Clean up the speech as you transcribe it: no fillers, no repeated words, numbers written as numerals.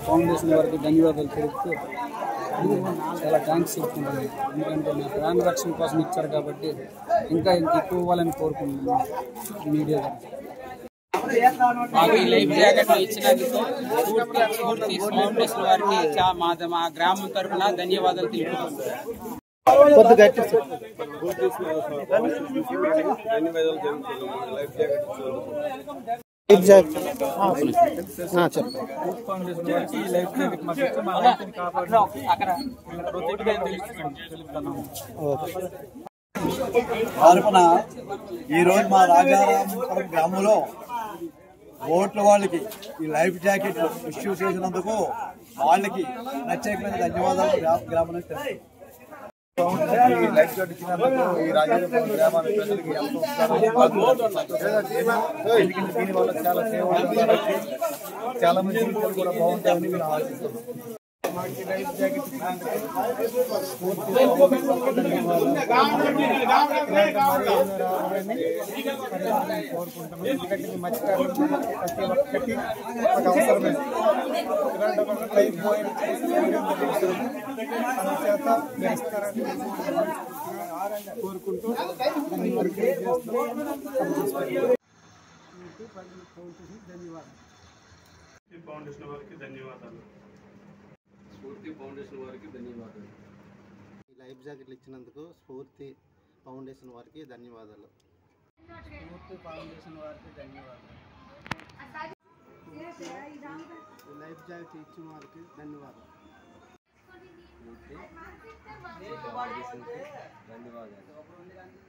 Foundation వారికి ధన్యవాదాలు తెలుపుతూ చాలా థ్యాంక్స్ చెప్తున్నాను. ఎందుకంటే నా ప్రాణ రక్షణ కోసం ఇచ్చారు కాబట్టి ఇంకా ఎక్కువ ఇవ్వాలని కోరుకుంటున్నాను మీడియా మాకు ఈ లైఫ్ జాకెట్ ఇచ్చినందుకు స్ఫూర్తి ఫౌండేషన్ వారికి మా గ్రామం తరఫున ధన్యవాదాలు తెలుపుతున్నాను. తరపున ఈరోజు మా రాజారామపురం గ్రామంలో ఓట్ల వాళ్ళకి ఈ లైఫ్ జాకెట్ ఇష్యూ చేసినందుకు వాళ్ళకి ప్రత్యేకమైన ధన్యవాదాలు గ్రామం లైఫ్ జాకెట్ ఇచ్చినందుకు ఈ రాజారామపురం గ్రామానికి ప్రజలకి ఎంతో దీనివల్ల చాలా సేవలు చాలా మంది జీవితాలు కూడా బాగుంటాయని మేము ఆశిస్తున్నాం. మాకు లైఫ్ జాకెట్ కోరుకుంటున్నాం. ఎందుకంటే మత్స్యకారులు ప్రతి ఒక్కటి మాకు అవసరమే. ఇలాంటి లైఫ్ బాయ్ చేత చేస్తారని కోరుకుంటూ ఫౌండేషన్ వారికి ధన్యవాదాలు. స్ఫూర్తి ఫౌండేషన్ వారికి ధన్యవాదాలు. ఈ లైఫ్ జాకెట్లు ఇచ్చినందుకు స్ఫూర్తి ఫౌండేషన్ వారికి ధన్యవాదాలు. స్ఫూర్తి ఫౌండేషన్ వారికి ధన్యవాదాలు. ఈ లైఫ్ జాకెట్ ఇచ్చిన వారికి ధన్యవాదాలు. స్ఫూర్తి ఫౌండేషన్కి ధన్యవాదాలు.